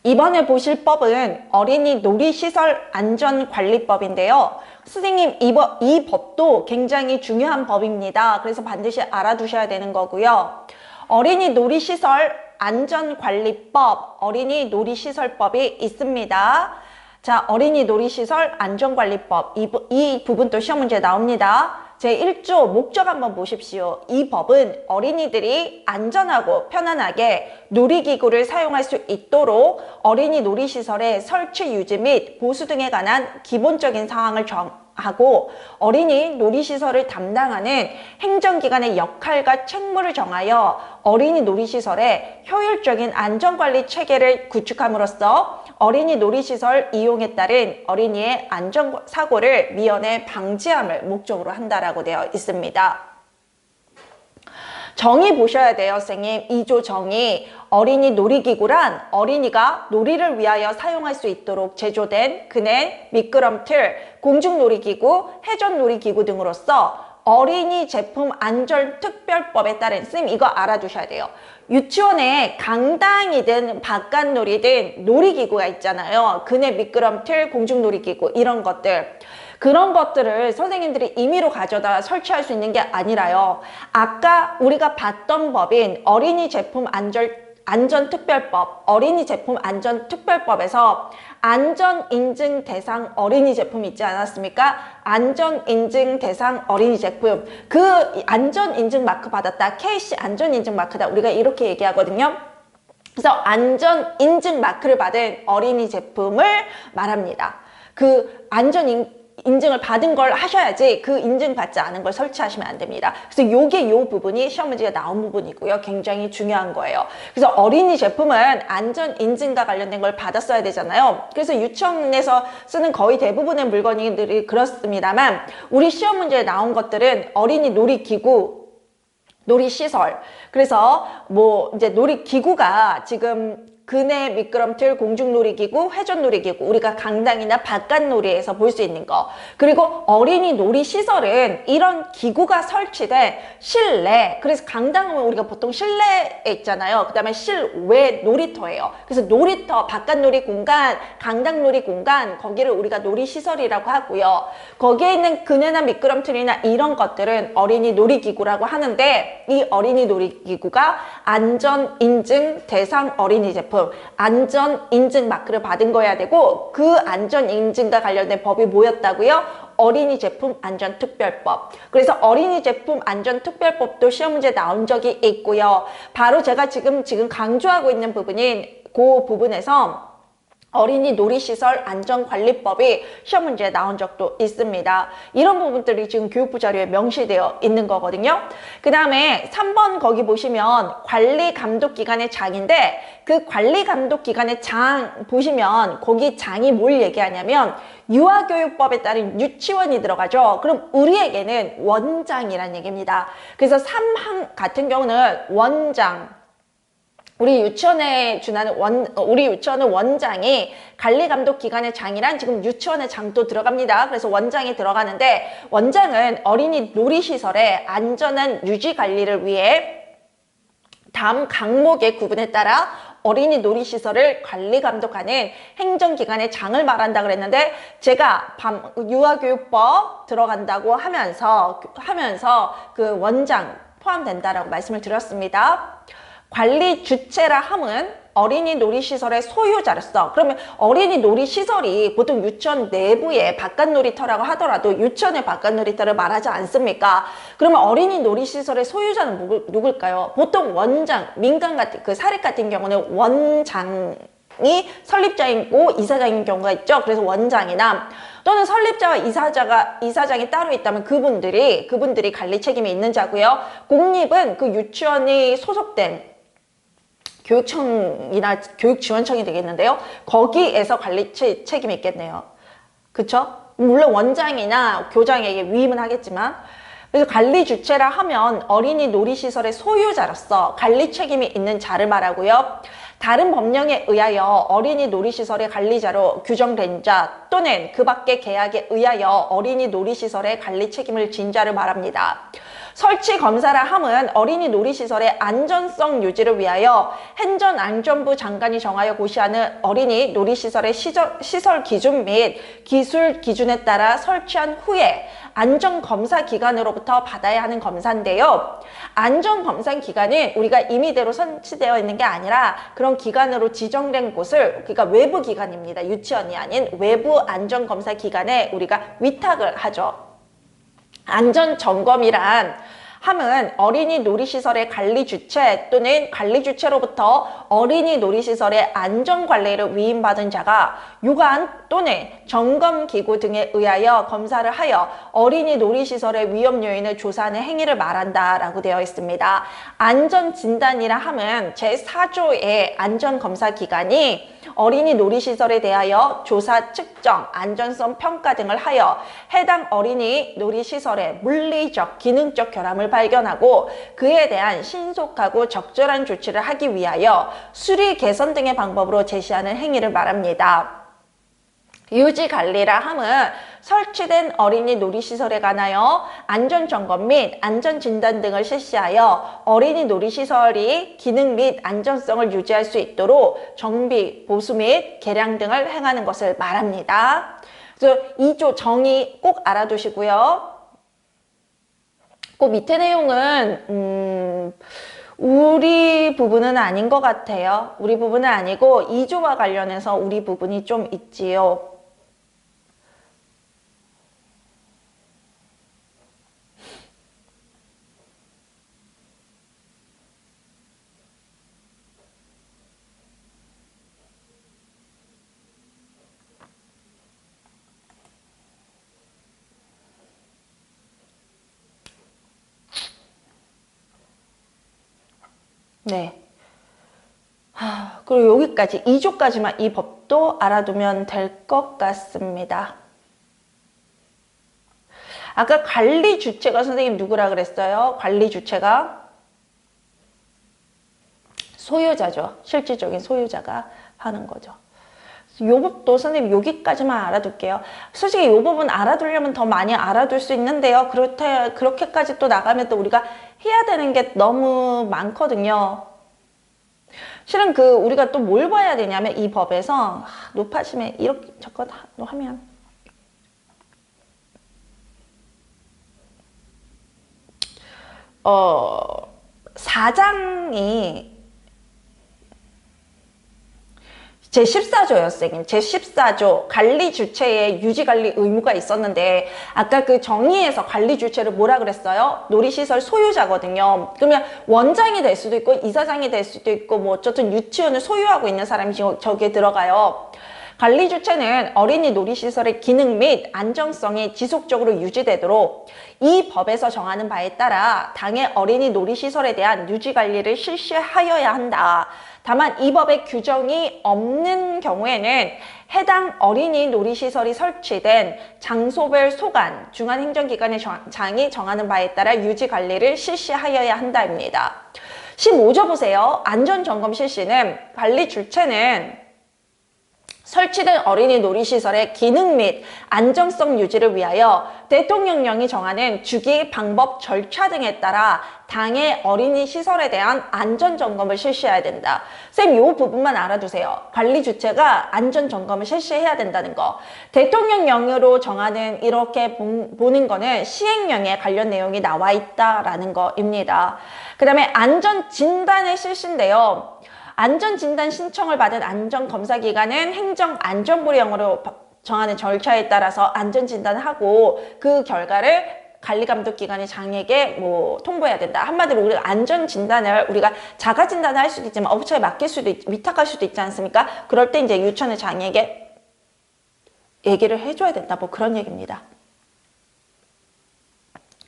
이번에 보실 법은 어린이 놀이시설 안전관리법인데요. 선생님, 이 법도 굉장히 중요한 법입니다. 그래서 반드시 알아두셔야 되는 거고요. 어린이 놀이시설 안전관리법, 어린이 놀이시설법이 있습니다. 자, 어린이 놀이시설 안전관리법, 이 부분도 시험 문제에 나옵니다. 제1조 목적 한번 보십시오. 이 법은 어린이들이 안전하고 편안하게 놀이기구를 사용할 수 있도록 어린이 놀이시설의 설치, 유지 및 보수 등에 관한 기본적인 사항을 정하고 어린이 놀이시설을 담당하는 행정기관의 역할과 책무를 정하여 어린이 놀이시설의 효율적인 안전관리 체계를 구축함으로써 어린이 놀이시설 이용에 따른 어린이의 안전사고를 미연에 방지함을 목적으로 한다라고 되어 있습니다. 정의 보셔야 돼요, 선생님. 2조 정의. 어린이 놀이기구란 어린이가 놀이를 위하여 사용할 수 있도록 제조된 그네, 미끄럼틀, 공중놀이기구, 해전놀이기구 등으로서 어린이 제품 안전특별법에 따른, 선생님 이거 알아두셔야 돼요. 유치원에 강당이든 바깥놀이든 놀이기구가 있잖아요. 그네, 미끄럼틀, 공중놀이기구 이런 것들. 그런 것들을 선생님들이 임의로 가져다 설치할 수 있는 게 아니라요. 아까 우리가 봤던 법인 어린이 제품 안전특별법, 어린이 제품 안전특별법에서 안전인증 대상 어린이 제품 있지 않았습니까? 안전인증 대상 어린이 제품. 그 안전인증 마크 받았다. KC 안전인증 마크다. 우리가 이렇게 얘기하거든요. 그래서 안전인증 마크를 받은 어린이 제품을 말합니다. 그 인증을 받은 걸 하셔야지 그 인증 받지 않은 걸 설치하시면 안 됩니다. 그래서 요 부분이 시험 문제가 나온 부분이고요. 굉장히 중요한 거예요. 그래서 어린이 제품은 안전 인증과 관련된 걸 받았어야 되잖아요. 그래서 유치원에서 쓰는 거의 대부분의 물건들이 그렇습니다만 우리 시험 문제에 나온 것들은 어린이 놀이기구, 놀이시설. 그래서 뭐 이제 놀이기구가 지금 그네, 미끄럼틀, 공중놀이기구, 회전놀이기구, 우리가 강당이나 바깥놀이에서 볼 수 있는 거. 그리고 어린이 놀이시설은 이런 기구가 설치된 실내, 그래서 강당은 우리가 보통 실내에 있잖아요. 그 다음에 실외 놀이터예요. 그래서 놀이터, 바깥놀이 공간, 강당놀이 공간, 거기를 우리가 놀이시설이라고 하고요. 거기에 있는 그네나 미끄럼틀이나 이런 것들은 어린이 놀이기구라고 하는데 이 어린이 놀이기구가 안전인증 대상 어린이 제품, 안전인증 마크를 받은 거여야 되고 그 안전인증과 관련된 법이 뭐였다고요? 어린이 제품 안전특별법. 그래서 어린이 제품 안전특별법도 시험 문제 나온 적이 있고요. 바로 제가 지금 강조하고 있는 부분인 그 부분에서 어린이 놀이시설 안전관리법이 시험 문제에 나온 적도 있습니다. 이런 부분들이 지금 교육부 자료에 명시되어 있는 거거든요. 그 다음에 3번 거기 보시면 관리감독기관의 장인데 그 관리감독기관의 장 보시면 거기 장이 뭘 얘기하냐면 유아교육법에 따른 유치원이 들어가죠. 그럼 우리에게는 원장이라는 얘기입니다. 그래서 3항 같은 경우는 원장, 우리 유치원은 원장이 관리감독기관의 장이란 지금 유치원의 장도 들어갑니다. 그래서 원장이 들어가는데 원장은 어린이 놀이시설의 안전한 유지관리를 위해 다음 강목의 구분에 따라 어린이 놀이시설을 관리감독하는 행정기관의 장을 말한다 그랬는데 제가 유아교육법 들어간다고 하면서 그 원장 포함된다라고 말씀을 드렸습니다. 관리 주체라 함은 어린이 놀이시설의 소유자로서, 그러면 어린이 놀이시설이 보통 유치원 내부에 바깥놀이터라고 하더라도 유치원의 바깥놀이터를 말하지 않습니까? 그러면 어린이 놀이시설의 소유자는 누굴까요? 보통 원장, 민간 같은 그 사립 같은 경우는 원장이 설립자이고 이사장인 경우가 있죠. 그래서 원장이나 또는 설립자와 이사장이 따로 있다면 그분들이 관리 책임이 있는 자고요. 공립은 그 유치원이 소속된 교육청이나 교육지원청이 되겠는데요. 거기에서 관리 책임이 있겠네요. 그쵸? 물론 원장이나 교장에게 위임은 하겠지만 그래서 관리 주체라 하면 어린이 놀이시설의 소유자로서 관리 책임이 있는 자를 말하고요. 다른 법령에 의하여 어린이 놀이시설의 관리자로 규정된 자 또는 그 밖의 계약에 의하여 어린이 놀이시설의 관리 책임을 진 자를 말합니다. 설치 검사라 함은 어린이 놀이시설의 안전성 유지를 위하여 행정안전부 장관이 정하여 고시하는 어린이 놀이시설의 시설 기준 및 기술 기준에 따라 설치한 후에 안전검사 기관으로부터 받아야 하는 검사인데요. 안전검사 기관은 우리가 임의대로 설치되어 있는 게 아니라 그런 기관으로 지정된 곳을, 그러니까 외부 기관입니다. 유치원이 아닌 외부 안전검사 기관에 우리가 위탁을 하죠. 안전점검이란 함은 어린이 놀이시설의 관리 주체 또는 관리 주체로부터 어린이 놀이시설의 안전관리를 위임받은 자가 유관 또는 점검기구 등에 의하여 검사를 하여 어린이 놀이시설의 위험 요인을 조사하는 행위를 말한다라고 되어 있습니다. 안전진단이라 함은 제4조의 안전검사기관이 어린이 놀이시설에 대하여 조사, 측정, 안전성 평가 등을 하여 해당 어린이 놀이시설의 물리적, 기능적 결함을 발견하고 그에 대한 신속하고 적절한 조치를 하기 위하여 수리 개선 등의 방법으로 제시하는 행위를 말합니다. 유지관리라 함은 설치된 어린이 놀이시설에 관하여 안전점검 및 안전진단 등을 실시하여 어린이 놀이시설이 기능 및 안전성을 유지할 수 있도록 정비, 보수 및 개량 등을 행하는 것을 말합니다. 그래서 2조 정의 꼭 알아두시고요. 그 밑에 내용은 우리 부분은 아닌 것 같아요. 우리 부분은 아니고 2조와 관련해서 우리 부분이 좀 있지요. 네. 그리고 여기까지 2조까지만 이 법도 알아두면 될 것 같습니다. 아까 관리 주체가 선생님 누구라 그랬어요? 관리 주체가 소유자죠. 실질적인 소유자가 하는 거죠. 이 법도 선생님 여기까지만 알아둘게요. 솔직히 이 부분 알아두려면 더 많이 알아둘 수 있는데요. 그렇게까지 또 나가면 또 우리가 해야 되는 게 너무 많거든요. 실은 우리가 또 뭘 봐야 되냐면 이 법에서 높아지면 이렇게 저거 하면 사장이 제14조요, 선생님. 제14조 관리 주체의 유지관리 의무가 있었는데 아까 그 정의에서 관리 주체를 뭐라 그랬어요? 놀이시설 소유자거든요. 그러면 원장이 될 수도 있고 이사장이 될 수도 있고 뭐 어쨌든 유치원을 소유하고 있는 사람이 저기에 들어가요. 관리 주체는 어린이 놀이시설의 기능 및 안정성이 지속적으로 유지되도록 이 법에서 정하는 바에 따라 당의 어린이 놀이시설에 대한 유지관리를 실시하여야 한다. 다만 이 법의 규정이 없는 경우에는 해당 어린이 놀이시설이 설치된 장소별 소관, 중앙행정기관의 장이 정하는 바에 따라 유지관리를 실시하여야 한다입니다. 15조 보세요. 안전점검 실시는 관리 주체는 설치된 어린이 놀이시설의 기능 및 안정성 유지를 위하여 대통령령이 정하는 주기, 방법, 절차 등에 따라 당의 어린이 시설에 대한 안전점검을 실시해야 된다. 쌤, 이 부분만 알아두세요. 관리 주체가 안전점검을 실시해야 된다는 거. 대통령령으로 정하는 이렇게 보는 거는 시행령에 관련 내용이 나와 있다라는 거입니다. 그 다음에 안전진단의 실시인데요. 안전진단 신청을 받은 안전검사기관은 행정안전부령으로 정하는 절차에 따라서 안전진단을 하고 그 결과를 관리감독기관의 장에게 통보해야 된다. 한마디로 우리가 안전진단을 우리가 자가진단을 할 수도 있지만 업체에 맡길 수도 위탁할 수도 있지 않습니까? 그럴 때 이제 유치원의 장에게 얘기를 해줘야 된다. 그런 얘기입니다.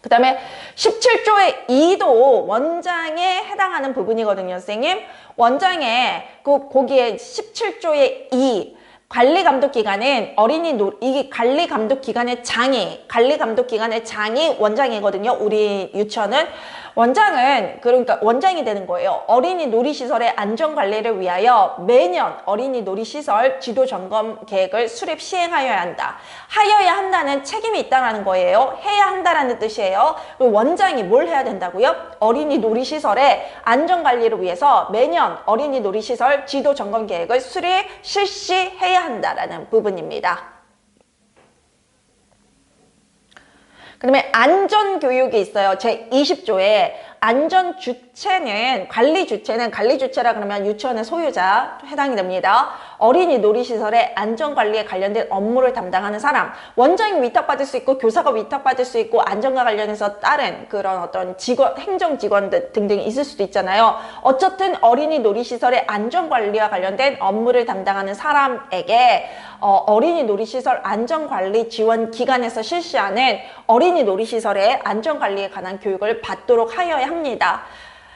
그 다음에 17조의 2도 원장에 해당하는 부분이거든요, 선생님. 원장에 거기에 17조의 2 관리감독기관은 이게 관리감독기관의 장이 원장이거든요. 우리 유치원은 원장은 그러니까 원장이 되는 거예요. 어린이 놀이시설의 안전관리를 위하여 매년 어린이 놀이시설 지도 점검 계획을 수립 시행하여야 한다. 하여야 한다는 책임이 있다는 거예요. 해야 한다라는 뜻이에요. 그리고 원장이 뭘 해야 된다고요? 어린이 놀이시설의 안전관리를 위해서 매년 어린이 놀이시설 지도 점검 계획을 수립 실시해야 한다라는 부분입니다. 그다음에 안전교육이 있어요. 제20조에 안전 주체는 관리 주체라 그러면 유치원의 소유자 해당이 됩니다. 어린이 놀이시설의 안전관리에 관련된 업무를 담당하는 사람, 원장이 위탁받을 수 있고 교사가 위탁받을 수 있고 안전과 관련해서 다른 그런 어떤 직원, 행정직원 등등이 있을 수도 있잖아요. 어쨌든 어린이 놀이시설의 안전관리와 관련된 업무를 담당하는 사람에게 어린이 놀이시설 안전관리 지원 기관에서 실시하는 어린이 놀이시설의 안전관리에 관한 교육을 받도록 하여야 합니다.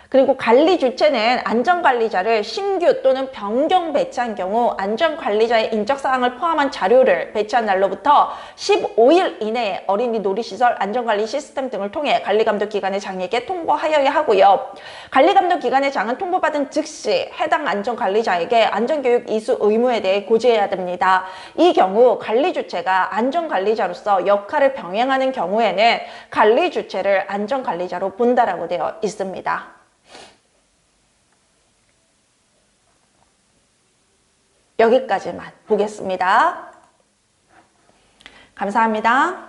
그리고 관리 주체는 안전관리자를 신규 또는 변경 배치한 경우 안전관리자의 인적사항을 포함한 자료를 배치한 날로부터 15일 이내에 어린이 놀이시설 안전관리 시스템 등을 통해 관리감독기관의 장에게 통보하여야 하고요. 관리감독기관의 장은 통보받은 즉시 해당 안전관리자에게 안전교육 이수 의무에 대해 고지해야 됩니다. 이 경우 관리 주체가 안전관리자로서 역할을 병행하는 경우에는 관리 주체를 안전관리자로 본다라고 되어 있습니다. 여기까지만 보겠습니다. 감사합니다.